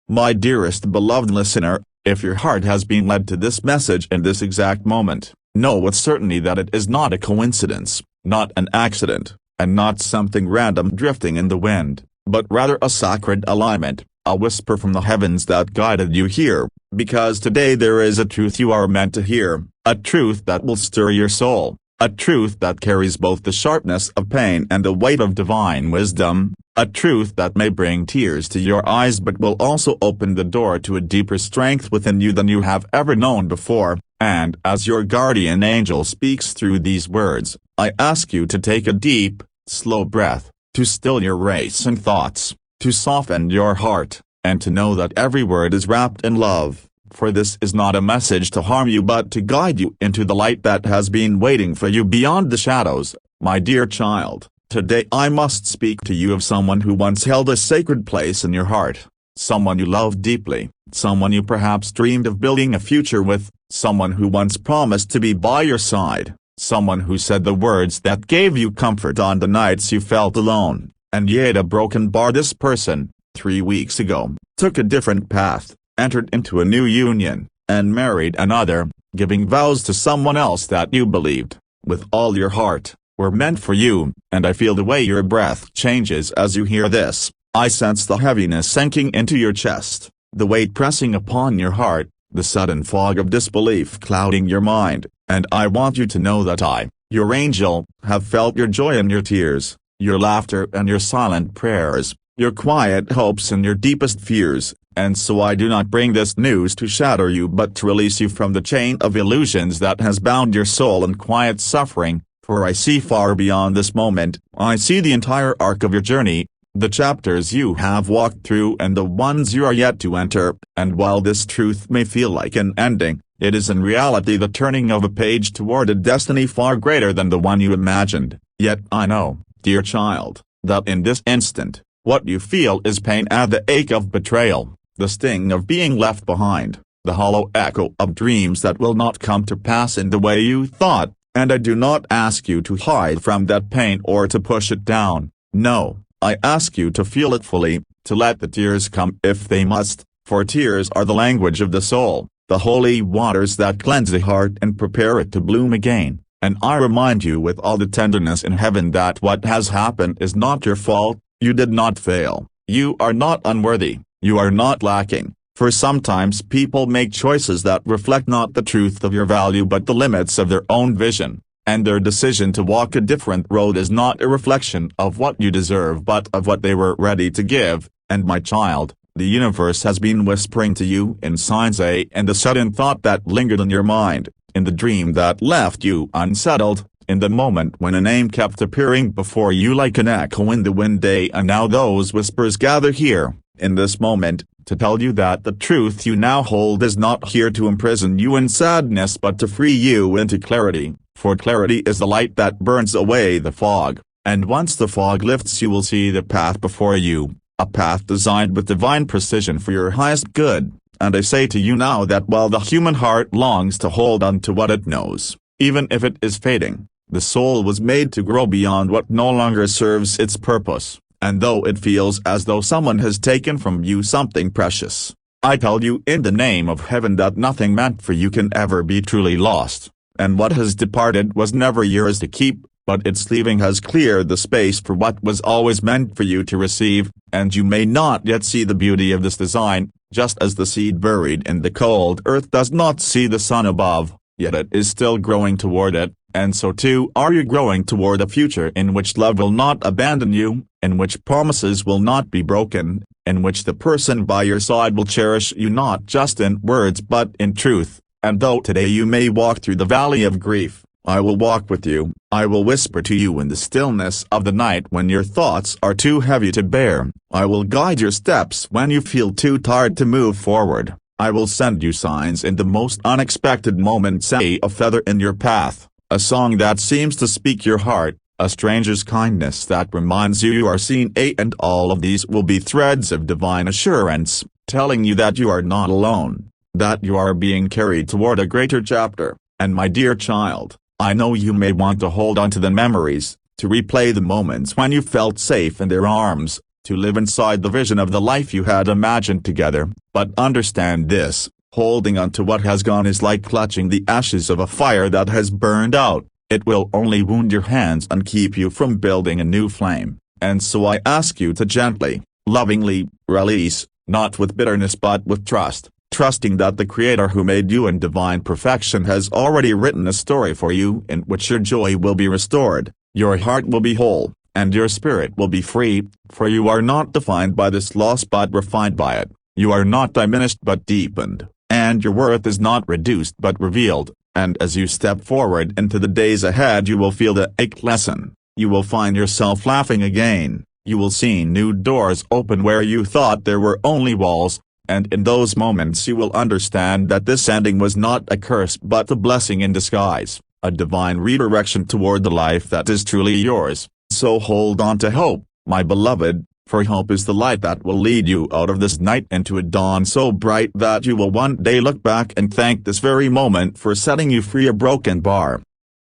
My dearest beloved listener, if your heart has been led to this message in this exact moment, know with certainty that it is not a coincidence, not an accident, and not something random drifting in the wind, but rather a sacred alignment, a whisper from the heavens that guided you here, because today there is a truth you are meant to hear, a truth that will stir your soul, a truth that carries both the sharpness of pain and the weight of divine wisdom, a truth that may bring tears to your eyes but will also open the door to a deeper strength within you than you have ever known before. And as your guardian angel speaks through these words, I ask you to take a deep, slow breath, to still your racing thoughts, to soften your heart, and to know that every word is wrapped in love, for this is not a message to harm you but to guide you into the light that has been waiting for you beyond the shadows. My dear child, today I must speak to you of someone who once held a sacred place in your heart, someone you loved deeply, someone you perhaps dreamed of building a future with, someone who once promised to be by your side, someone who said the words that gave you comfort on the nights you felt alone, and yet a broken bar. This person, 3 weeks ago, took a different path, entered into a new union, and married another, giving vows to someone else that you believed, with all your heart, were meant for you. And I feel the way your breath changes as you hear this. I sense the heaviness sinking into your chest, the weight pressing upon your heart, the sudden fog of disbelief clouding your mind, and I want you to know that I, your angel, have felt your joy and your tears, your laughter and your silent prayers, your quiet hopes and your deepest fears, and so I do not bring this news to shatter you but to release you from the chain of illusions that has bound your soul in quiet suffering, for I see far beyond this moment. I see the entire arc of your journey, the chapters you have walked through and the ones you are yet to enter, and while this truth may feel like an ending, it is in reality the turning of a page toward a destiny far greater than the one you imagined. Yet I know, dear child, that in this instant, what you feel is pain and the ache of betrayal, the sting of being left behind, the hollow echo of dreams that will not come to pass in the way you thought, and I do not ask you to hide from that pain or to push it down. No, I ask you to feel it fully, to let the tears come if they must, for tears are the language of the soul, the holy waters that cleanse the heart and prepare it to bloom again. And I remind you with all the tenderness in heaven that what has happened is not your fault. You did not fail, you are not unworthy, you are not lacking, for sometimes people make choices that reflect not the truth of your value but the limits of their own vision, and their decision to walk a different road is not a reflection of what you deserve but of what they were ready to give. And my child, the universe has been whispering to you in signs and the sudden thought that lingered in your mind, in the dream that left you unsettled, in the moment when a name kept appearing before you like an echo in the wind. And now those whispers gather here, in this moment, to tell you that the truth you now hold is not here to imprison you in sadness but to free you into clarity, for clarity is the light that burns away the fog, and once the fog lifts you will see the path before you, a path designed with divine precision for your highest good. And I say to you now that while the human heart longs to hold on to what it knows, even if it is fading, the soul was made to grow beyond what no longer serves its purpose, and though it feels as though someone has taken from you something precious, I tell you in the name of heaven that nothing meant for you can ever be truly lost, and what has departed was never yours to keep, but its leaving has cleared the space for what was always meant for you to receive, and you may not yet see the beauty of this design, just as the seed buried in the cold earth does not see the sun above, yet it is still growing toward it. And so too are you growing toward a future in which love will not abandon you, in which promises will not be broken, in which the person by your side will cherish you not just in words but in truth. And though today you may walk through the valley of grief, I will walk with you. I will whisper to you in the stillness of the night when your thoughts are too heavy to bear. I will guide your steps when you feel too tired to move forward. I will send you signs in the most unexpected moments, a feather in your path, a song that seems to speak your heart, a stranger's kindness that reminds you you are seen, and all of these will be threads of divine assurance, telling you that you are not alone, that you are being carried toward a greater chapter. And my dear child, I know you may want to hold on to the memories, to replay the moments when you felt safe in their arms, to live inside the vision of the life you had imagined together, but understand this, holding on to what has gone is like clutching the ashes of a fire that has burned out. It will only wound your hands and keep you from building a new flame, and so I ask you to gently, lovingly, release, not with bitterness but with trust, trusting that the Creator who made you in divine perfection has already written a story for you in which your joy will be restored, your heart will be whole, and your spirit will be free, for you are not defined by this loss but refined by it, you are not diminished but deepened, and your worth is not reduced but revealed. And as you step forward into the days ahead, you will feel the ache lessen, you will find yourself laughing again, you will see new doors open where you thought there were only walls, and in those moments you will understand that this ending was not a curse but a blessing in disguise, a divine redirection toward the life that is truly yours. So hold on to hope, my beloved, for hope is the light that will lead you out of this night into a dawn so bright that you will one day look back and thank this very moment for setting you free, a broken bar.